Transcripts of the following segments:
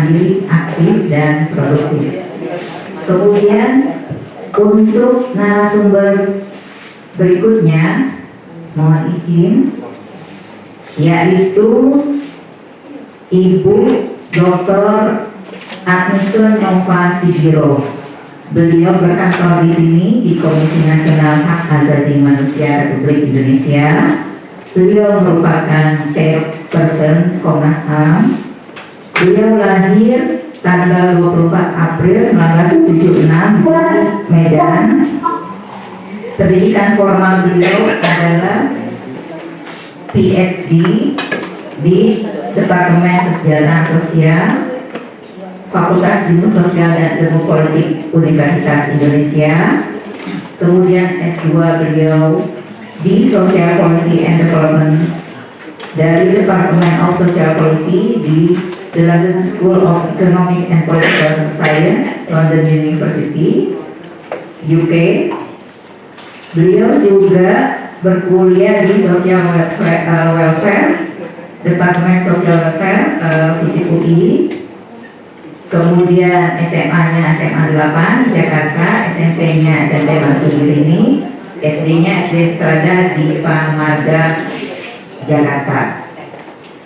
mandiri, aktif, dan produktif. Kemudian untuk narasumber berikutnya, mohon izin, yaitu Ibu Dr. Adnike Nova Sigiro. Beliau berkantor di sini di Komisi Nasional Hak Asasi Manusia Republik Indonesia. Beliau merupakan chairperson Komnas HAM. Beliau lahir tanggal 24 April 1976 di Medan. Pendidikan formal beliau adalah PhD di Departemen Kesejahteraan Sosial, Fakultas Ilmu Sosial dan Ilmu Politik Universitas Indonesia. Kemudian S2 beliau di Social Policy and Development dari Departemen of Social Policy di The London School of Economic and Political Science, London University, UK. Beliau juga berkuliah di Social Welfare, Departemen Social Welfare, FISIP UI. Kemudian SMA-nya SMA 8 di Jakarta, SMP-nya SMP Mansuri, SD-nya SD Strada di Pamarga, Jakarta.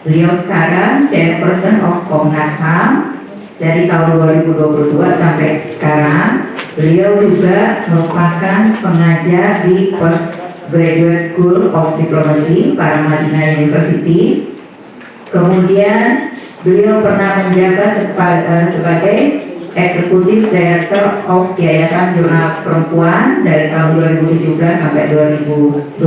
Beliau sekarang chairperson of Komnas HAM dari tahun 2022 sampai sekarang. Beliau juga merupakan pengajar di Postgraduate School of Diplomacy Paramadina University. Kemudian beliau pernah menjabat sebagai Executive Director of Yayasan Jurnal Perempuan dari tahun 2017 sampai 2021,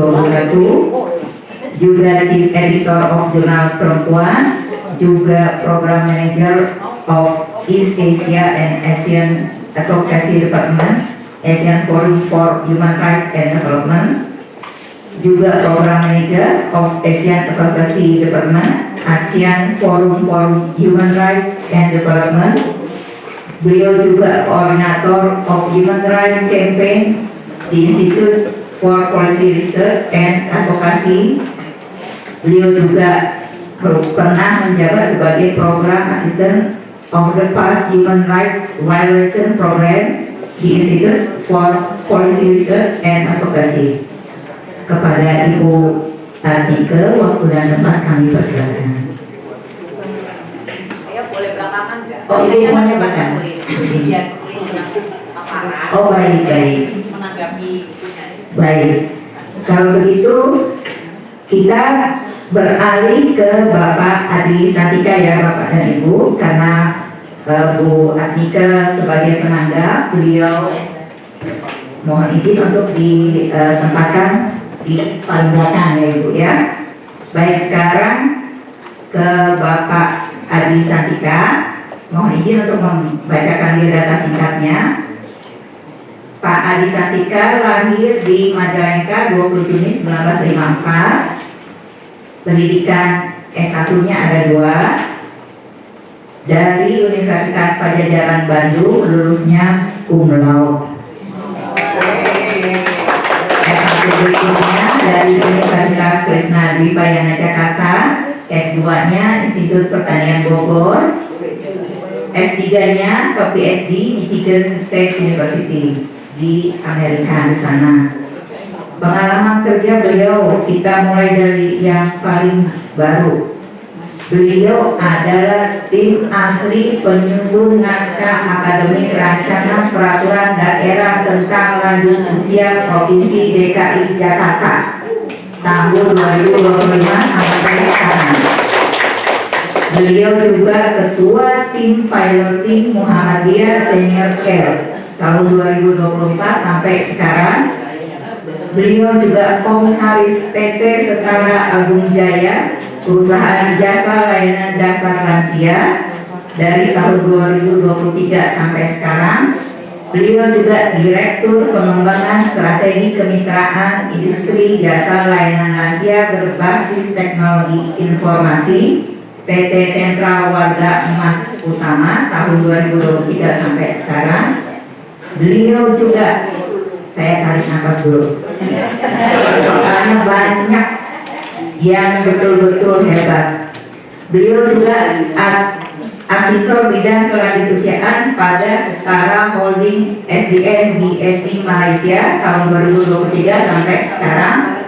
juga Chief Editor of Jurnal Perempuan, juga Program Manager of East Asia and Asian Advocacy Department, Asian Forum for Human Rights and Development, juga Program Manager of Asian Advocacy Department, ASEAN Forum for Human Rights and Development. Beliau juga koordinator of Human Rights Campaign di Institute for Policy Research and Advocacy. Beliau juga pernah menjabat sebagai Program Assistant of the Past Human Rights Violation Program di Institute for Policy Research and Advocacy. Kepada Ibu Adnike, waktu dan tempat kami persilakan. Saya boleh belakangan nggak? Oh, Ibu mau belakang. Oh, baik. Menanggapi itunya. Baik. Kalau begitu kita beralih ke Bapak Adi Santika ya, Bapak dan Ibu, karena Bu Adnike sebagai penanggap, beliau mohon izin untuk ditempatkan di paling belakang ya Ibu ya. Baik, sekarang ke Bapak Adi Santika, mohon izin untuk membacakan biodata singkatnya. Pak Adi Santika lahir di Majalengka 20 Juni 1954. Pendidikan S1-nya ada 2 dari Universitas Padjadjaran Bandung, lulusnya cum laude. S1 berikutnya dari Universitas Krishna Dwipayana Jakarta, S2-nya Institut Pertanian Bogor, S3-nya ke PhD Michigan State University di Amerika di sana. Pengalaman kerja beliau kita mulai dari yang paling baru. Beliau adalah tim ahli penyusun naskah akademik rencana peraturan daerah tentang lanjut usia Provinsi DKI Jakarta tahun 2025 sampai sekarang. Beliau juga ketua tim piloting Muhammadiyah Senior Care tahun 2024 sampai sekarang. Beliau juga komisaris PT Setara Agung Jaya, perusahaan jasa layanan dasar lansia dari tahun 2023 sampai sekarang. Beliau juga direktur pengembangan strategi kemitraan industri jasa layanan lansia berbasis teknologi informasi PT Sentra Warga Emas Utama tahun 2023 sampai sekarang. Beliau juga, saya tarik nafas dulu, karena banyak yang betul-betul hebat. Beliau juga Advisor bidang kelanjutusiaan pada Setara Holding SDN BSD Malaysia tahun 2023 sampai sekarang.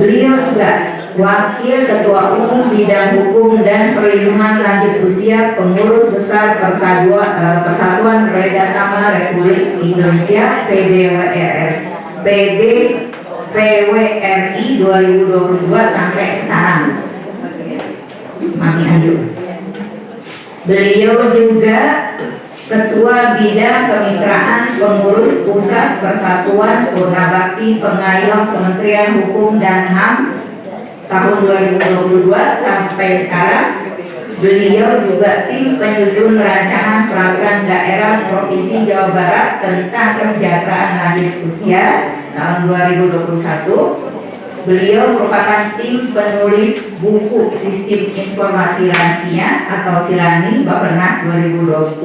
Beliau juga Wakil Ketua Umum Bidang Hukum dan Perlindungan Lanjut Usia Pengurus Besar Persatuan Regatama Republik Indonesia PWRI 2022 sampai sekarang. Mami Ayu. Beliau juga Ketua Bidang Kemitraan Pengurus Pusat Persatuan Purnabakti Pengayom Kementerian Hukum dan HAM tahun 2022 sampai sekarang. Beliau juga tim penyusun rancangan peraturan daerah Provinsi Jawa Barat tentang kesejahteraan lanjut usia tahun 2021. Beliau merupakan tim penulis buku Sistem Informasi Lansia atau Silani Bappenas 2020.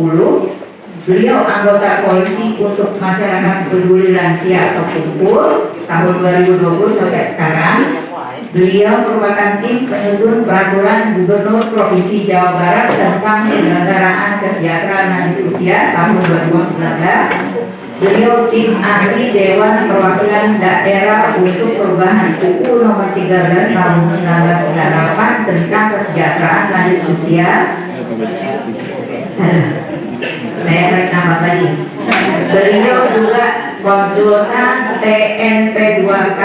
Beliau anggota Koalisi untuk Masyarakat Peduli Lansia atau Kumpul tahun 2020 sampai sekarang. Beliau merupakan tim penyusun peraturan Gubernur Provinsi Jawa Barat tentang penyelenggaraan kesejahteraan lanjut usia tahun 2019. Beliau tim ahli Dewan Perwakilan Daerah untuk perubahan UU Nomor 13 Tahun 1998 tentang kesejahteraan lanjut usia. Saya tarik nafas lagi. Beliau juga konsultan TNP 2K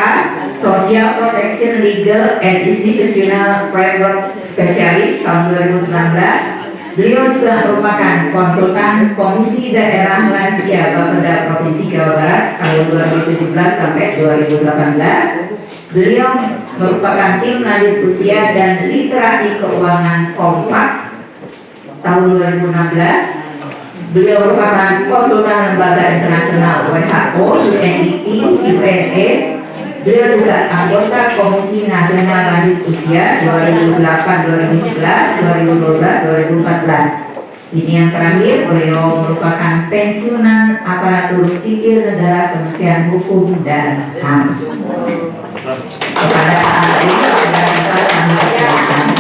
Social Protection Legal and Institutional Framework Spesialis tahun 2019. Beliau juga merupakan konsultan Komisi Daerah Lansia Bapeda Provinsi Jawa Barat tahun 2017 sampai 2018. Beliau merupakan tim lanjut usia dan literasi keuangan kompak tahun 2016. Beliau merupakan konsultan lembaga internasional WHO, UNDP, UNAIDS. Beliau juga anggota Komisi Nasional Lanjut Usia 2008, 2011, 2012, 2014. Ini yang terakhir, beliau merupakan pensiunan aparatur sipil negara Kementerian Hukum dan HAM. Kepada ahli kami persilakan.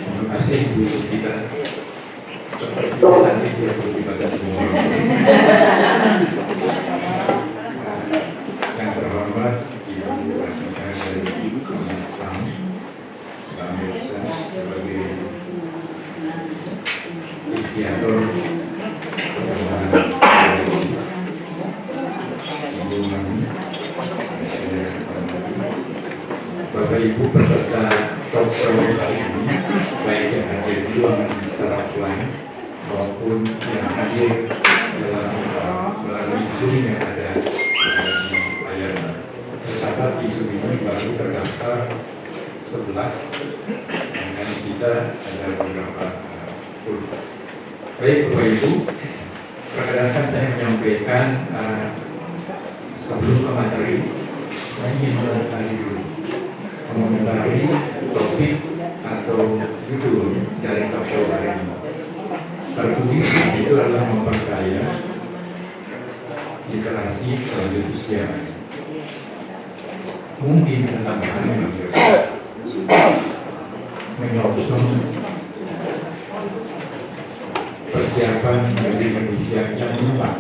Terima kasih Bu Vita. Seperti tadi dia kepada semua. Yang terhormat Ibu Asmita dari Komnas HAM, Mbak Mirsa sebagai inisiator pertemuan dari Ibu Mami, Bapak Ibu peserta talk show kali ini, baik yang hadir di ruangan secara offline maupun yang hadir dalam melalui Zoom yang ada di layar. Tercatat di Zoom ini baru terdaftar 11, dan kita ada beberapa puluh. Baik Bapak Ibu, perkenalkan saya menyampaikan sebelum ke materi, saya ingin mengomentari topik atau judul dari talk show hari ini. Tertulis itu adalah memperkaya literasi lanjut usia. Mungkin tambahan yang menyongsong persiapan menuju Indonesia yang berubah.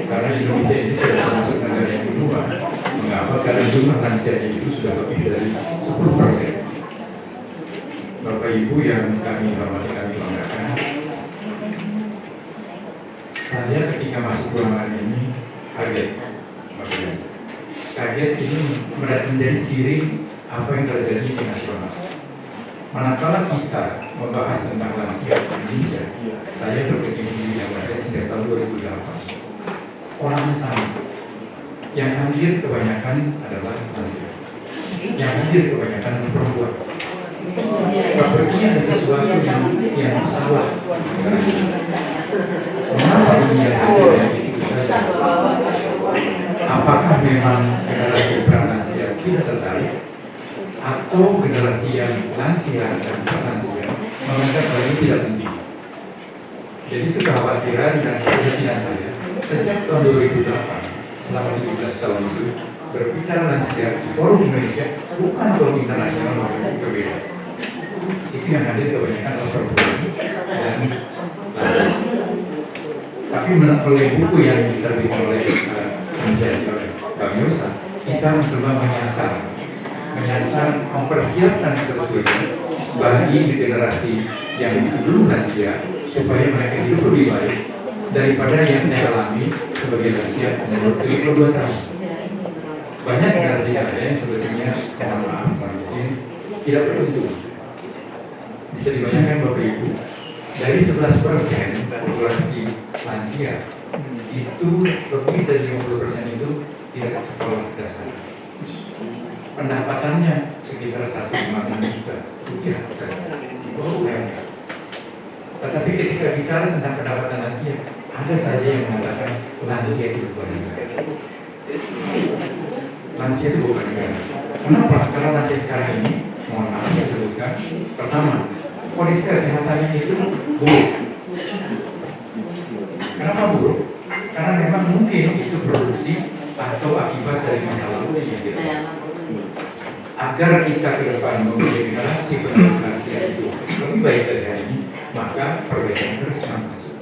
Karena Indonesia ini sudah termasuk negara yang berubah. Mengapa? Karena jumlah lansianya itu sudah lebih dari 10%. Bapak Ibu yang kami hormati, kami banggakan, saya ketika masuk ruangan ini kaget. Kaget ini menjadi ciri apa yang terjadi di nasional. Manakala kita membahas tentang lansia di Indonesia, saya berkecimpung di bidang lansia sejak tahun 2008. Orangnya sama. Yang hadir kebanyakan adalah lansia. Yang hadir kebanyakan adalah perempuan. Sepertinya ada sesuatu yang salah. Mengapa ini yang hadir yang itu saja? Apakah memang generasi pralansia tidak tertarik, atau generasi yang lansia dan pralansia menganggap hal ini tidak penting? Jadi kekhawatiran dan kekhawatiran saya sejak tahun 2008 selama 17 tahun itu berbicara lansia di forum Indonesia, bukan forum internasional maupun berbeda. Itu yang hadir kebanyakan adalah perempuan dan lansia. Tapi oleh buku yang diterbitkan oleh inisiasi oleh Bang Yosa, kita mencoba menyasar, mempersiapkan sebetulnya bagi generasi yang sebelum lansia supaya mereka hidup lebih baik daripada yang saya alami sebagai lansia umur 72 tahun. Banyak generasi saya yang sebetulnya, mohon maaf, tidak beruntung. Bisa dibayangkan Bapak Ibu, dari 11% populasi lansia itu lebih dari 50% itu tidak sekolah dasar. Pendapatannya sekitar 1,6 juta rupiah saja. Tetapi ketika bicara tentang pendapatan lansia, ada saja yang mengatakan lansia itu bukan negara. Lansia itu bukan negara. Kenapa? Karena lansia sekarang ini, mohon maaf saya sebutkan, pertama, kondisi kesehatannya itu buruk. Kenapa buruk? Karena memang mungkin itu produksi atau akibat dari masa lalu yang tidak. Agar kita ke depan memiliki generasi penerus lansia itu lebih baik dari hari ini, maka perbedaan terus masuk.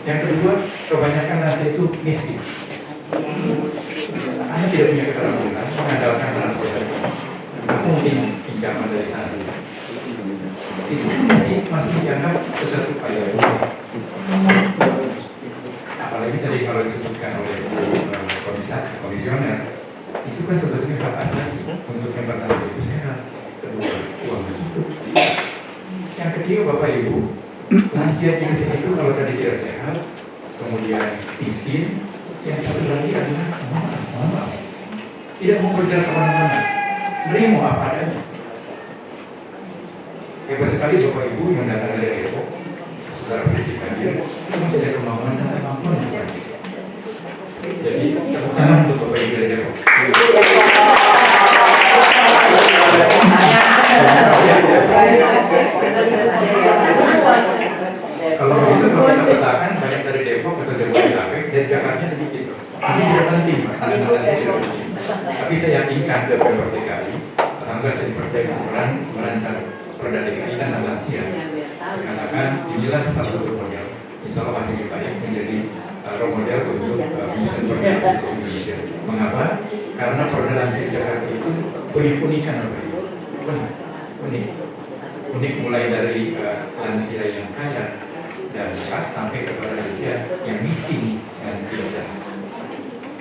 Yang kedua, kebanyakan lansia itu miskin. Anda tidak punya keterampilan mengandalkan transportasi. Aku mungkin pinjaman dari sana sih. Itu masih dianggap sesuatu upaya. Apalagi tadi kalau disebutkan oleh komisioner, itu kan sebetulnya hak asasi untuk yang pertama itu sehat, kedua uang cukup. Yang ketiga Bapak Ibu, lansia di Indonesia itu kalau tadi tidak sehat, kemudian miskin, yang satu lagi adalah maaf, tidak mau berjalan kemana-mana, nerimo apa adanya. Hebat sekali Bapak Ibu yang datang dari Depok, secara fisik dia, itu masih ada kemampuan dan kemampuan. Jadi tepuk tangan untuk Bapak Ibu dari Depok. Kalau begitu kalau kita petakan banyak dari Depok atau Jabodetabek dan Jakarta sedikit. Ini tidak penting, Pak. Tapi saya yakinkan ke Pemprov DKI, tetangga saya merancang Perda DKI dan lansia. Dikatakan inilah salah satu model. Insya Allah masih baik menjadi role model untuk misi berkreasi Indonesia. Mengapa? Karena Perda lansia Jakarta itu punya keunikan apa? Unik mulai dari lansia yang kaya dan sehat sampai kepada lansia yang miskin dan tidak sehat.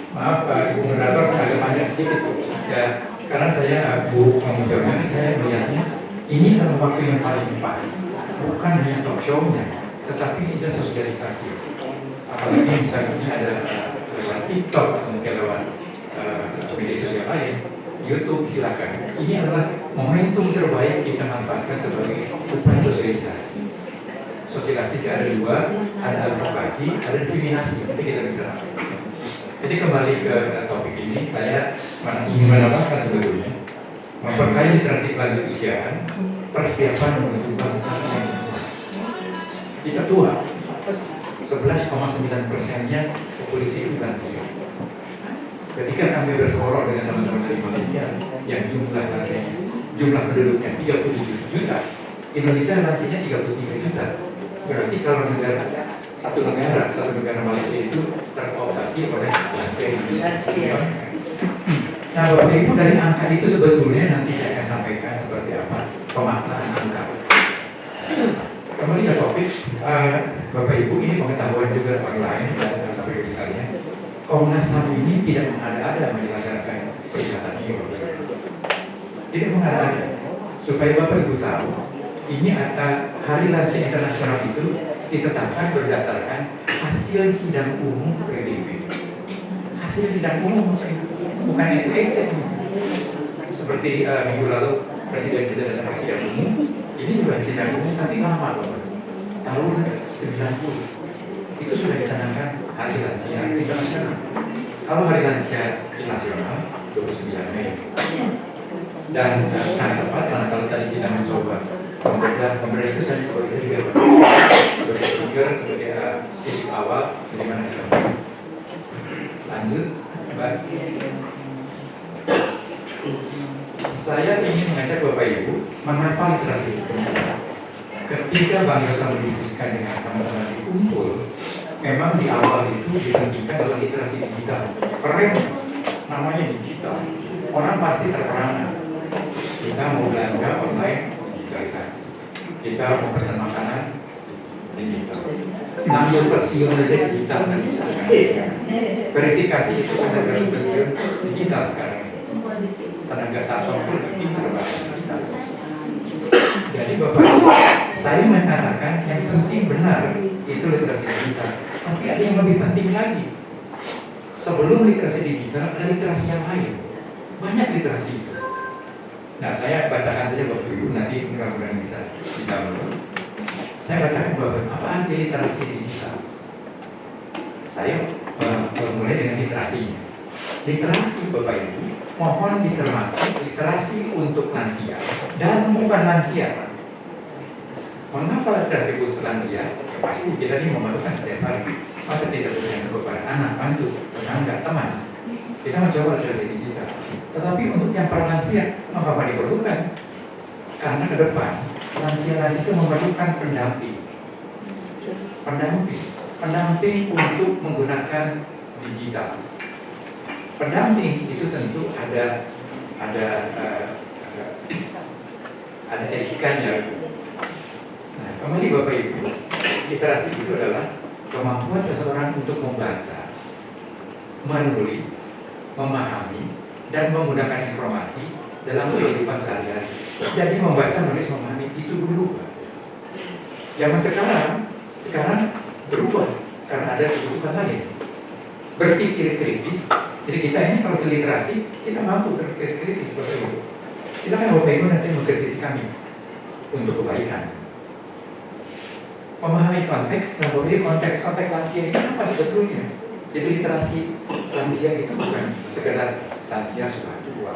Maaf Ibu Moderator, saya agak panjang sedikit ya, karena saya Bu komisioner, saya melihatnya ini adalah waktu yang paling pas, bukan hanya talk show-nya, tetapi itu sosialisasi. Apalagi misalnya ada lewat TikTok atau mungkin lewat media sosial lain, YouTube, silakan. Ini adalah momentum terbaik kita manfaatkan sebagai upaya sosialisasi. Sosialisasi ada dua, ada advokasi, ada diseminasi. Nanti kita bicara. Jadi kembali ke topik ini, saya ingin menambahkan sebetulnya memperkaya literasi kelanjutusiaan, persiapan menuju bangsa yang tua. Kita tua, 11,9%-nya populasi itu lansia. Ketika kami bersorok dengan teman-teman dari Malaysia yang jumlah penduduknya 37 juta, Indonesia lansianya 33 juta. Berarti kalau satu negara Malaysia itu terkooptasi oleh lansia Indonesia. Nah Bapak Ibu, dari angka itu sebetulnya nanti saya akan sampaikan seperti apa pemaknaan angka. Kembali ke topik, Bapak Ibu, ini pengetahuan juga online dan Bapak Ibu sekalian. Komnas HAM ini tidak mengada-ada menyelenggarakan peringatan ini, Bapak Ibu. Tidak mengada-ada. Supaya Bapak Ibu tahu, ini Hari Lansia Internasional itu ditetapkan berdasarkan hasil sidang umum PBB. Hasil sidang umum, bukan ex-ex. Seperti minggu lalu Presiden kita datang ke sidang umum, ini juga sidang umum tapi lama, Bapak. Tahun 90. Itu sudah dicanangkan Hari Lansia Internasional. Kalau Hari Lansia Nasional 29 Mei. Dan sangat tepat kalau tadi kita mencoba membedah itu saya sebagai trigger, sebagai titik awal di mana kita Lanjut, Mbak. Saya ingin mengajak Bapak Ibu mengapa literasi digital. Ketika Bang Yosa mendiskusikan dengan teman-teman di kumpul, memang di awal itu ditentukan adalah literasi digital. Keren, namanya digital. Orang pasti terperangah. Kita mau belanja online, digitalisasi. Kita mau pesan makanan, digital. Ngambil pensiun aja digital kan bisa sekarang. Verifikasi itu kan ada pensiun digital sekarang. Tenaga satpam pun pintar banget digital. Jadi Bapak, saya mengatakan yang penting benar itu literasi digital. Tapi ada yang lebih penting lagi. Sebelum literasi digital ada literasi yang lain. Banyak literasi itu. Nah, saya bacakan saja Bapak Ibu, nanti mudah-mudahan bisa dijawab. Saya bacakan bahwa apa arti literasi digital. Saya mulai dengan literasinya. Literasi Bapak Ibu, mohon dicermati literasi untuk lansia dan bukan lansia. Mengapa literasi untuk lansia? Ya, pasti kita ini memerlukan setiap hari. Masa tidak berikan kepada anak, bantu, tetangga, teman. Kita mencoba literasi digital. Tetapi untuk yang para lansia, mengapa diperlukan? Karena ke depan lansia-lansia itu memerlukan pendamping untuk menggunakan digital. Pendamping itu tentu ada etikanya. Nah, kembali Bapak Ibu, literasi itu adalah kemampuan seseorang untuk membaca, menulis, memahami, dan menggunakan informasi dalam kehidupan sehari-hari. Jadi membaca, menulis, memahami itu dulu. Zaman sekarang berubah karena ada kebutuhan lain. Berpikir kritis. Jadi kita ini kalau literasi, kita mampu berpikir kritis seperti itu. Silakan Bapak Ibu nanti mengkritisi kami untuk kebaikan. Memahami konteks, nah Bapak Ibu konteks lansia itu apa sebetulnya? Jadi literasi lansia itu bukan sekedar lansia sudah tua,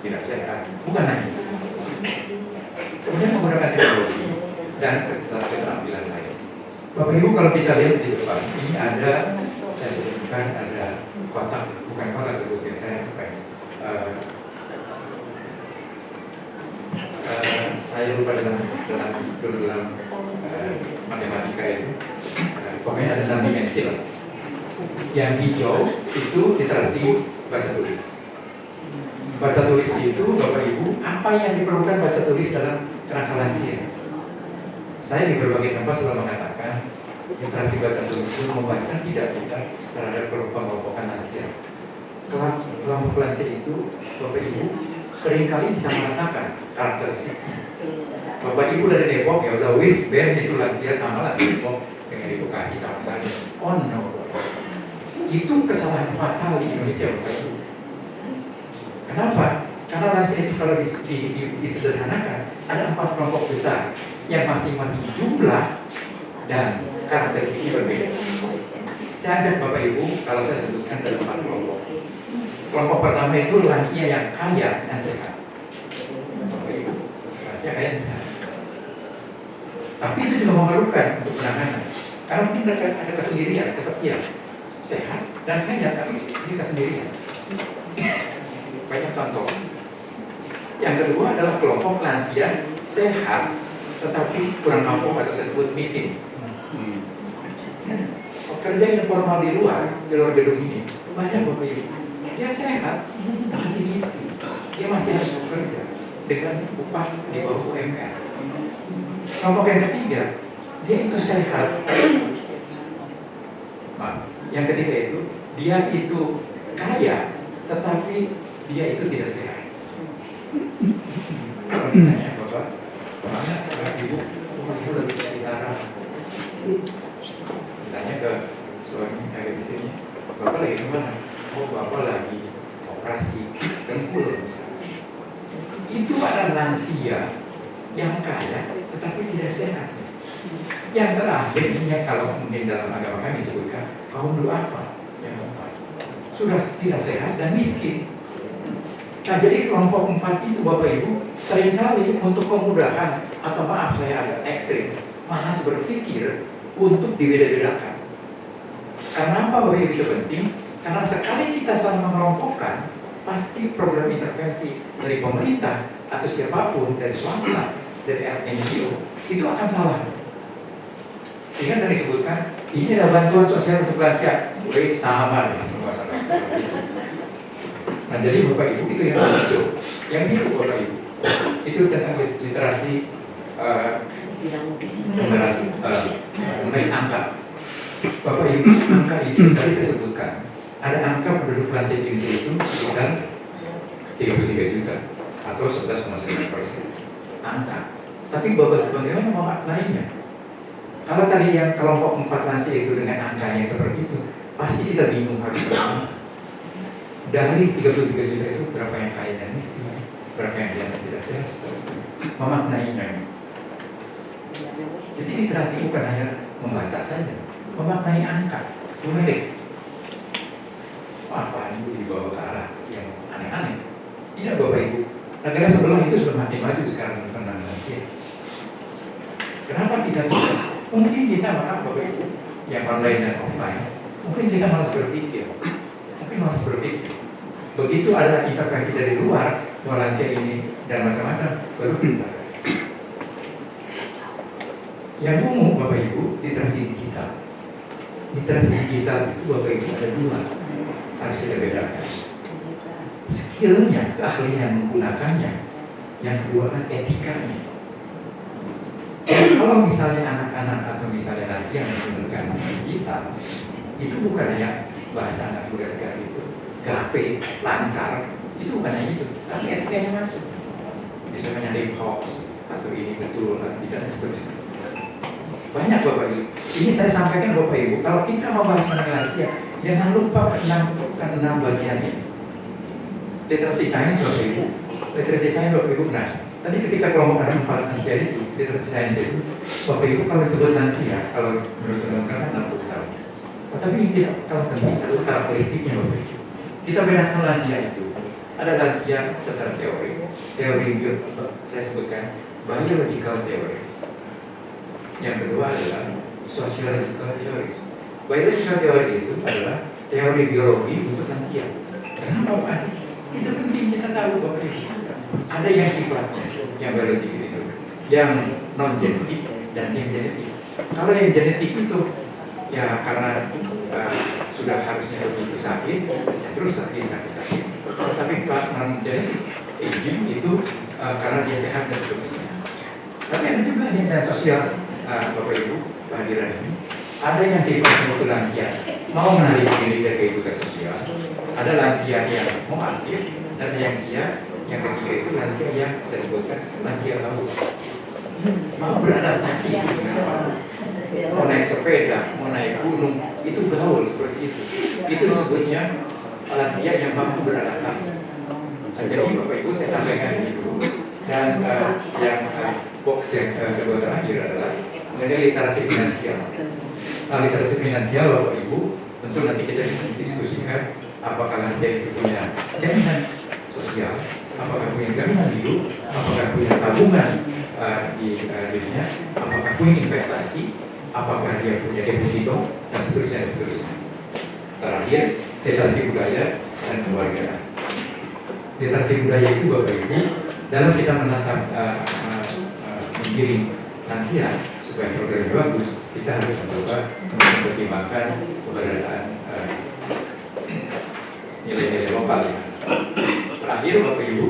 tidak sehat, bukan lagi. Kemudian menggunakan teknologi dan keterampilan lain. Bapak Ibu kalau kita lihat di depan, ini ada, saya sebutkan ada kotak, bukan kotak sebutnya, saya bukan. Saya lupa dalam matematika itu, pokoknya ada 6 dimensi lah. Yang hijau itu literasi baca tulis. Baca tulis itu Bapak Ibu, apa yang diperlukan baca tulis dalam kerangka lansia? Saya di berbagai tempat selalu mengatakan literasi baca tulis itu membaca tidak terhadap kelompok-kelompokan lansia. Kelompok lansia itu Bapak Ibu seringkali bisa mengatakan karakteristiknya. Bapak Ibu dari Depok ya udah wis band itu lansia sama lah Depok dengan di Bekasi sama saja. Oh no, itu kesalahan fatal di Indonesia Bapak Ibu. Kenapa? Karena lansia itu kalau disederhanakan ada 4 kelompok besar yang masing-masing jumlah dan karakteristiknya berbeda. Saya ajak Bapak Ibu kalau saya sebutkan dalam 4 kelompok. Kelompok pertama itu lansia yang kaya dan sehat. Bapak Ibu, lansia kaya dan sehat. Tapi itu juga memerlukan untuk penanganan. Karena mungkin ada kesendirian, kesepian, sehat dan kaya, tapi ini kesendirian. Banyak contoh. Yang kedua adalah kelompok lansia sehat, tetapi kurang mampu atau saya sebut miskin. Kerja informal di luar gedung ini banyak Bapak Ibu. Dia sehat, tapi miskin. Dia masih harus bekerja dengan upah di bawah UMR. Kelompok yang ketiga, dia itu sehat. Nah, yang ketiga itu, dia itu kaya, tetapi dia itu tidak sehat. Kalau ditanya Bapak, kemana Ibu? Ibu lagi cari darah. Ditanya ke suami ada di sini, Bapak lagi kemana? Oh, Bapak lagi operasi dengkul misalnya. Itu adalah lansia yang kaya tetapi tidak sehat. Yang terakhir ini kalau mungkin dalam agama kami disebutkan kaum du'afa yang keempat, sudah tidak sehat dan miskin. Nah, jadi kelompok 4 itu Bapak Ibu seringkali untuk kemudahan atau maaf saya agak ekstrim, malas berpikir untuk dibeda-bedakan. Karena apa Bapak Ibu itu penting? Karena sekali kita saling mengelompokkan, pasti program intervensi dari pemerintah atau siapapun, dari swasta, dari NGO, itu akan salah. Sehingga saya disebutkan, ini adalah bantuan sosial untuk lansia. Udah sama nih, semua sama. Nah jadi Bapak Ibu itu yang hijau, yang itu Bapak Ibu, itu tentang literasi mengenai angka. Bapak Ibu, angka itu tadi saya sebutkan, ada angka penduduk lansia di Indonesia itu sekitar 33 juta atau 11,9%. Angka. Tapi bagaimana memaknainya? Kalau tadi yang kelompok 4 lansia itu dengan angkanya seperti itu, pasti kita bingung harus berapa. Dari 33 juta itu berapa yang kaya dan miskin, berapa yang sehat dan tidak sehat, memaknainya. Jadi literasi bukan hanya membaca saja, memaknai angka, numerik. Apa ini dibawa ke arah yang aneh-aneh? Tidak Bapak Ibu, negara sebelah itu sudah makin maju sekarang tentang lansia. Kenapa kita tidak? Mungkin kita maaf Bapak Ibu, yang online dan offline, mungkin kita malas berpikir. Begitu ada intervensi dari luar, lansia ini dan macam-macam, baru kita sadar. Yang umum Bapak Ibu, literasi digital. Literasi digital itu Bapak Ibu ada dua, harus kita bedakan. Skillnya, keahlian menggunakannya. Yang kedua kan etikanya. Kalau misalnya anak-anak atau misalnya lansia yang menggunakan digital, itu bukan hanya bahasa anak muda sekarang itu gape, lancar, itu bukan hanya itu, tapi etikanya masuk. Bisa menyadari hoax atau ini betul atau tidak dan seterusnya. Banyak Bapak Ibu. Ini saya sampaikan Bapak Ibu, kalau kita mau bahas mengenai lansia, jangan lupa ke-6 bagian ini. Literasi sains Bapak Ibu, literasi sains Bapak Ibu. Nah, tadi ketika kelompok ada 4 lansia itu, literasi sains itu, Bapak Ibu kalau disebut lansia, kalau menurut teman-teman kan 60 tahun. Tetapi ini tidak tahu penting, ada karakteristiknya Bapak Ibu. Kita bedakan lansia itu. Ada lansia secara teori saya sebutkan biological theory. Yang kedua adalah sociological theories. Biological theory itu adalah teori biologi untuk lansia. Kenapa Pak? Itu penting kita tahu Bapak Ibu. Ada yang sifatnya, yang biologik itu, yang non genetik dan yang genetik. Kalau yang genetik itu ya karena sudah harusnya begitu sakit, ya terus sakit. Tapi non genetik aging itu karena dia sehat dan seterusnya. Tapi ada juga yang sosial Bapak Ibu kehadiran ini. Ada yang sifatnya untuk lansia mau menarik diri dari kehidupan sosial. Ada lansia yang mau aktif dan lansia yang ketiga itu lansia yang saya sebutkan lansia gaul. Mau beradaptasi mau naik sepeda, mau naik gunung, itu gaul seperti itu. Itu disebutnya lansia yang mampu beradaptasi. Jadi Bapak Ibu saya sampaikan ini dulu. Dan yang box yang kedua terakhir adalah mengenai literasi finansial. Literasi finansial Bapak Ibu tentu nanti kita bisa diskusikan apakah lansia itu punya jaminan sosial, apakah punya jaminan hidup, apakah punya tabungan di dirinya, apakah punya investasi, apakah dia punya deposito dan seterusnya. Terakhir, literasi budaya dan kewarganegaraan. Literasi budaya itu Bapak Ibu dalam kita menatap menggiring lansia supaya programnya bagus, kita harus mencoba mempertimbangkan keberadaan nilai-nilai lokal ya. Terakhir Bapak Ibu,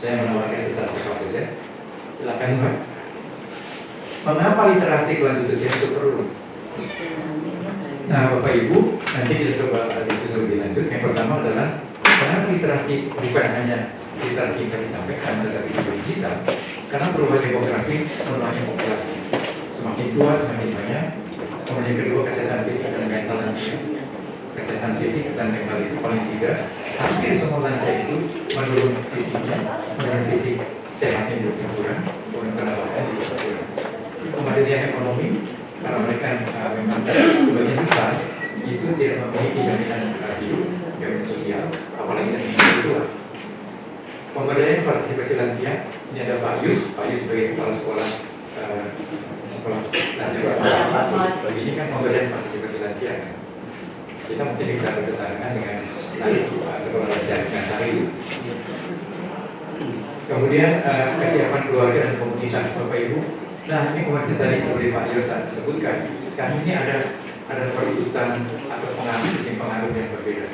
saya menawarkan secara cepat saja. Silakan Pak. Mengapa literasi kelanjutan usia itu perlu? Nah Bapak Ibu, nanti kita coba diskusi lebih lanjut. Yang pertama adalah karena literasi bukan hanya literasi yang kami sampaikan, tetapi juga digital. Karena perubahan demografi merupakan populasi semakin tua semakin banyak. Kemudian kedua kesehatan fisik dan mental lansia. Kesehatan fisik dan mental itu paling tidak hampir semua lansia itu menurun fisiknya, menurun fisik sehatnya juga kurang, kemudian pendapatan juga kurang. Kemandirian ekonomi karena mereka memang sebagian besar itu tidak memiliki jaminan hidup, jaminan sosial, apalagi dari kedua. Pemberdayaan partisipasi lansia ini ada Pak Yus sebagai kepala sekolah lansia. Ini kan pemberdayaan partisipasi lansia kan. Kita mungkin bisa bertentangan dengan sekolah syariah tadi. Kemudian kesiapan keluarga dan komunitas Bapak Ibu. Nah, ini komunitas tadi seperti Pak Yosa sebutkan. Sekarang ini ada perebutan atau sistem pengaruh yang berbeda.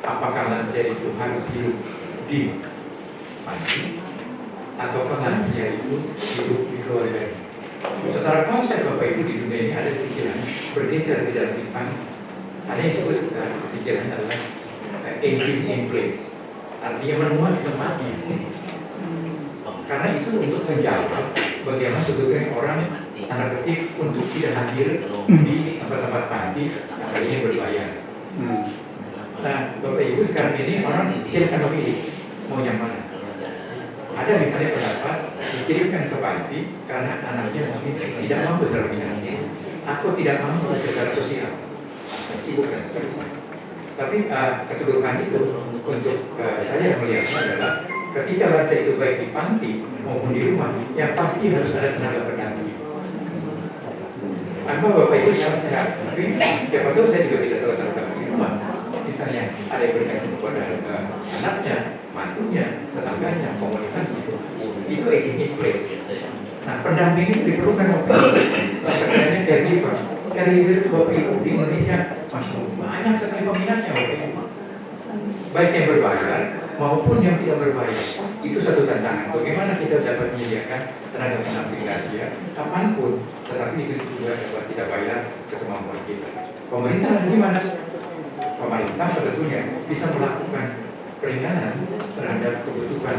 Apakah lansia itu harus hidup di panti atau lansia itu hidup di keluarga? Secara konsep Bapak Ibu di dunia ini ada istilah bergeser di dalam lingkungan. Ada yang disebut istilahnya adalah aging in place, artinya menua di tempatnya. Karena itu untuk menjawab bagaimana sebetulnya orang tanda petik untuk tidak hadir di tempat-tempat panti yang berbayar. Nah, Bapak Ibu sekarang ini orang silakan memilih mau yang mana. Ada misalnya pendapat dikirimkan ke panti karena anaknya mungkin tidak mampu secara finansial atau tidak mampu secara sosial, sibuk dan seterusnya. Tapi keseluruhan itu untuk saya melihatnya adalah ketika lansia itu baik di panti maupun di rumah, yang pasti harus ada tenaga pendamping. Apa Bapak Ibu yang sehat, tapi siapa tahu saya juga tidak tahu tentang di rumah. Misalnya ada yang berkaitan kepada anaknya, mantunya, tetangganya, komunitasnya, itu aging in place. Nah, pendamping itu diperlukan Bapak Ibu. Sebenarnya caregiver itu Bapak Ibu di Indonesia masih banyak sekali peminatnya Bapak Ibu. Baik yang berbayar maupun yang tidak berbayar. Itu satu tantangan. Bagaimana kita dapat menyediakan tenaga pendamping lansia kapanpun, tetapi itu juga dapat tidak bayar sekemampuan kita. Pemerintah bagaimana? Pemerintah sebetulnya bisa melakukan peringanan terhadap kebutuhan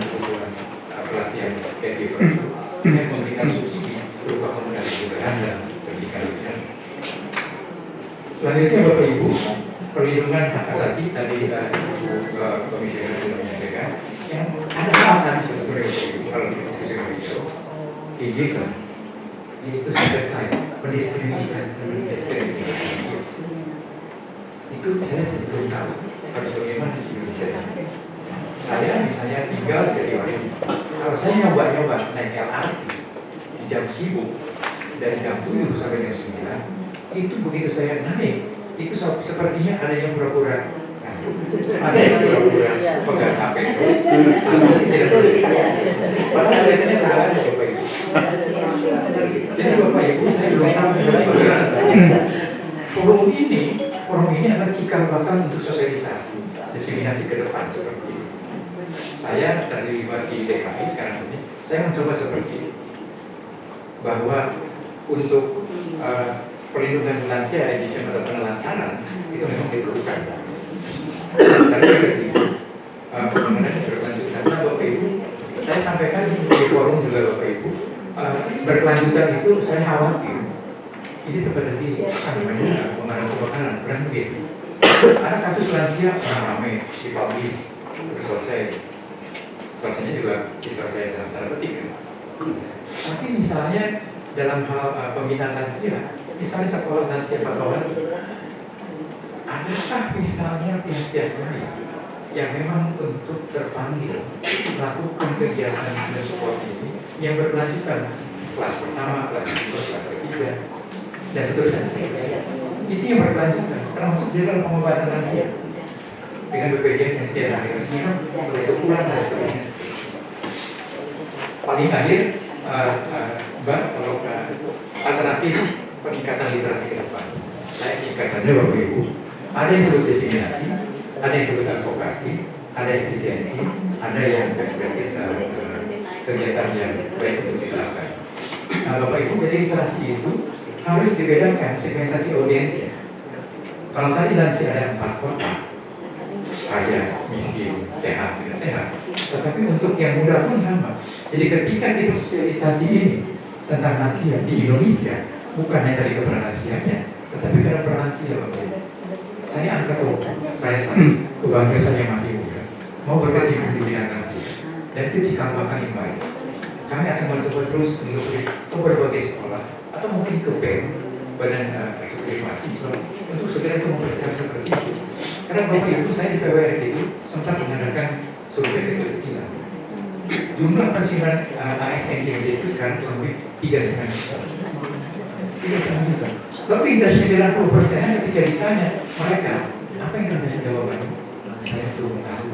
pelatihan caregiver itu dengan memberikan subsidi berupa komunikasi beranda pendidikan lebih. Selanjutnya Bapak Ibu, perlindungan hak asasi tadi Komisioner sudah menyampaikan yang ada hal tadi sebetulnya Bapak Ibu kalau kita diskusikan lebih jauh, ageism yaitu stereotip, pendiskriminasi itu saya sebelum tahu harus bagaimana di Indonesia. Saya misalnya tinggal jadi orang, kalau saya nyoba naik LRT di jam sibuk dari jam 7 sampai jam 9, itu begitu saya naik, itu sepertinya ada yang pura-pura ada yang pura-pura pegang HP terus, padahal biasanya salah ada Bapak Ibu. Jadi Bapak Ibu saya belum tahu harus bagaimana. Forum ini adalah cikal bakal untuk sosialisasi, diseminasi ke depan seperti ini. Saya terlibat di DKI sekarang ini, saya mencoba seperti ini, bahwa untuk perlindungan lansia di atau penelantaran itu memang diperlukan. Tapi penanganan berkelanjutan. Nah Bapak Ibu, saya sampaikan di forum juga Bapak Ibu, berkelanjutan itu saya khawatir. Ini seperti pengaruh kebakaran, bukan begitu. Ada kasus lansia ramai dipublish, selesainya juga diselesaikan dalam tanda petik kan. Tapi misalnya dalam hal pembinaan lansia, misalnya sekolah lansia Patauan, adakah misalnya pihak-pihak lain yang memang untuk terpanggil melakukan kegiatan support ini yang berkelanjutan, kelas pertama, kelas kedua, kelas ketiga, dan seterusnya. Itu yang berkelanjutan, termasuk di dalam pengobatan lansia dengan BPJS yang sekian hari resmi, setelah itu pulang dan seterusnya. Paling akhir, Mbak, kalau alternatif peningkatan literasi ke depan, saya singkatannya Bapak Ibu, ada yang disebut diseminasi, ada yang disebut advokasi, ada yang efisiensi, ada yang perspektif kegiatan yang baik untuk dilakukan. Nah, Bapak Ibu, jadi literasi itu harus dibedakan segmentasi audiensnya. Kalau tadi lansia ada 4 kota, kaya, miskin, sehat, tidak sehat. Tetapi untuk yang muda pun sama. Jadi ketika kita sosialisasi ini tentang lansia di Indonesia, bukan hanya dari keperan lansianya, tetapi karena peran lansia Bapak Ibu. Saya angkat saya kebanggaan saya masih muda, mau berkecimpung di bidang lansia, dan itu cikal bakal yang baik. Kami akan mencoba terus mengikuti ke berbagai sekolah atau mungkin ke BEM, Badan Eksekutif Mahasiswa, untuk segera itu mempersiapkan seperti itu. Karena Bapak Ibu saya di PWR itu sempat mengadakan survei kecil-kecilan. Jumlah pensiunan ASN di Indonesia itu sekarang sampai 3,5 juta. 3,5 juta. Tapi dari 90% ketika ditanya mereka yang terjadi jawaban? Saya belum tahu.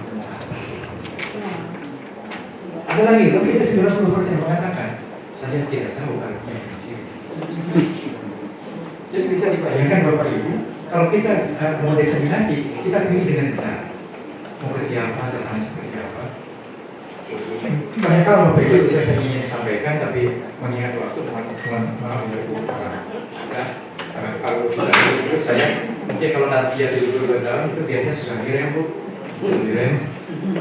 Ada lagi, lebih dari 90% mengatakan saya tidak tahu artinya prinsip. Jadi bisa dibayangkan Bapak Ibu, kalau kita mau diseminasi, kita pilih dengan benar. Mau ke siapa, sasaran seperti apa. Banyak hal Bapak Ibu sudah saya ingin sampaikan, tapi mengingat waktu teman-teman kalau kita terus saya mungkin kalau lansia dulu dalam itu biasanya susah direm Bu, direm.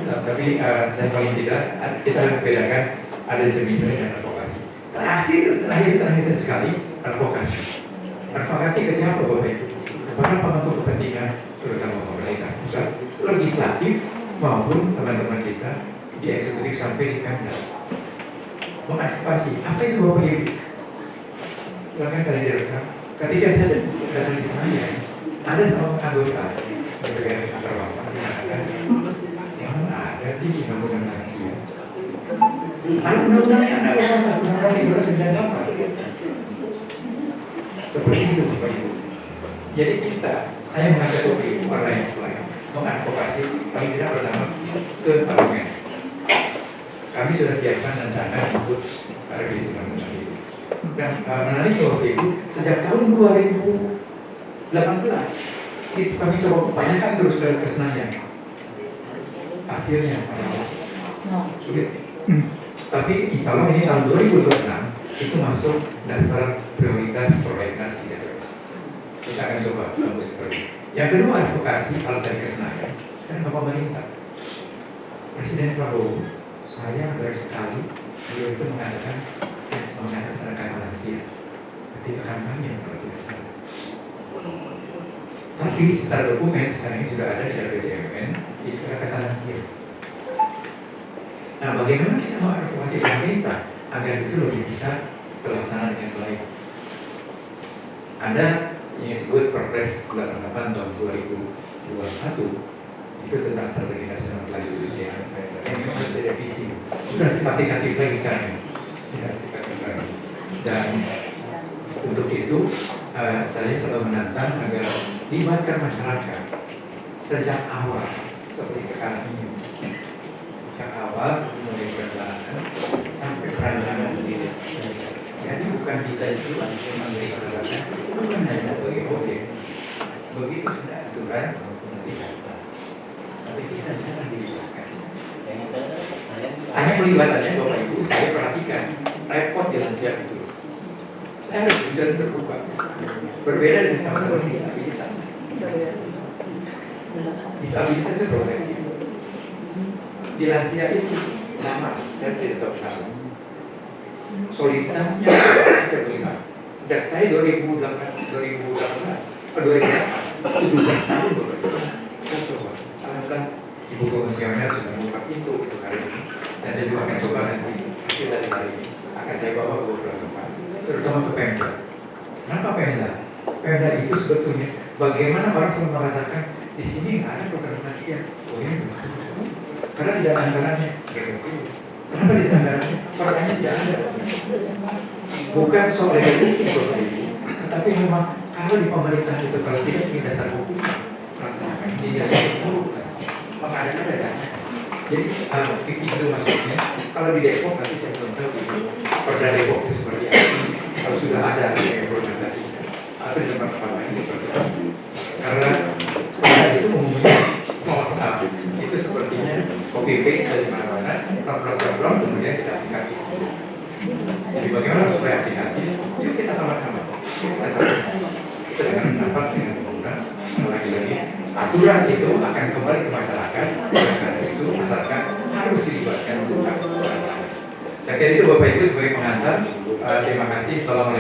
Tapi saya paling tidak kita bedakan ada seminari dan advokasi. Terakhir sekali advokasi. Advokasi ke siapa Bapak Ibu? Kepada pemangku kepentingan terutama pemerintah pusat, legislatif maupun teman-teman kita di eksekutif sampai di Pemda. Mengadvokasi apa itu Bapak Ibu? Silakan kalian direkam. Ketika saya datang di sana ada seorang anggota DPR Bapak mengatakan yang ada di undang-undang lansia. Undang-undangnya ada undang-undang 398. Seperti itu Bapak Ibu. Jadi saya mengajak Bapak Ibu orang lain mengadvokasi paling tidak pertama ke parlemen. Kami sudah siapkan rencana untuk revisi undang-undang itu. Dan menarik Bapak Ibu, sejak tahun 2018 itu kami coba upayakan terus ke Senayan. Hasilnya sulit. Tapi insya Allah ini tahun 2026 itu masuk daftar prioritas prolegnas di DPR. Kita akan coba tembus seperti itu. Yang kedua advokasi kalau dari ke Senayan. Sekarang Bapak pemerintah, Presiden Prabowo, saya baru sekali beliau itu mengatakan rekan lansia ketika kampanye kalau tidak salah. Tapi secara dokumen sekarang ini sudah ada di RPJMN itu rekan lansia. Nah, bagaimana kita mengadvokasi pemerintah agar itu lebih bisa terlaksana dengan baik? Ada yang disebut Perpres 88 tahun 2021 itu tentang strategi nasional lanjut usia yang memang harus direvisi. Sudah dipakai lagi sekarang ini. Dan untuk itu saya selalu menantang agar libatkan masyarakat sejak awal seperti sekarang ini. Sejak awal mulai perencanaan sampai perancangan ini. Jadi bukan kita itu memberi perencanaan, bukan hanya sebagai objek. Begitu sudah aturan tapi kita jangan dilibatkan. Hanya pelibatannya Bapak Ibu saya perhatikan repot di lansia itu. Saya harus bicara terbuka. Berbeda dengan teman-teman disabilitas. Disabilitas itu progresif. Di lansia itu lama, saya tidak tahu sekarang. Soliditasnya saya melihat sejak saya 2017 tahun bekerja. Saya coba, alhamdulillah Ibu Komisioner sudah membuka pintu itu hari ini. Dan saya juga akan coba nanti hasil dari hari ini akan saya bawa ke beberapa tempat, terutama ke Pemda. Kenapa Pemda? Pemda itu sebetulnya bagaimana orang selalu mengatakan di sini nggak ada program lansia. Oh ya, karena tidak ada anggarannya. Kenapa tidak ada anggarannya? Pertanyaannya tidak ada. Bukan soal legalistik Bapak Ibu, tetapi memang kalau di pemerintah itu kalau tidak punya dasar hukum melaksanakan tidak ada. Maka ada dananya. Jadi itu maksudnya kalau di Depok nanti saya belum tahu itu Perda Depok itu seperti apa. Kalau sudah ada implementasinya atau di tempat-tempat lain seperti itu. Karena Perda itu umumnya mohon maaf itu sepertinya copy paste dari mana-mana, blok kemudian kita hati-hati. Jadi bagaimana supaya hati-hati? Yuk kita sama-sama. Kita dengan mendapat dengan pembangunan lagi-lagi aturan itu akan kembali ke masyarakat. Karena itu masyarakat harus dilibatkan sejak. Saya kira itu Bapak Ibu sebagai pengantar. Terima kasih. Assalamualaikum.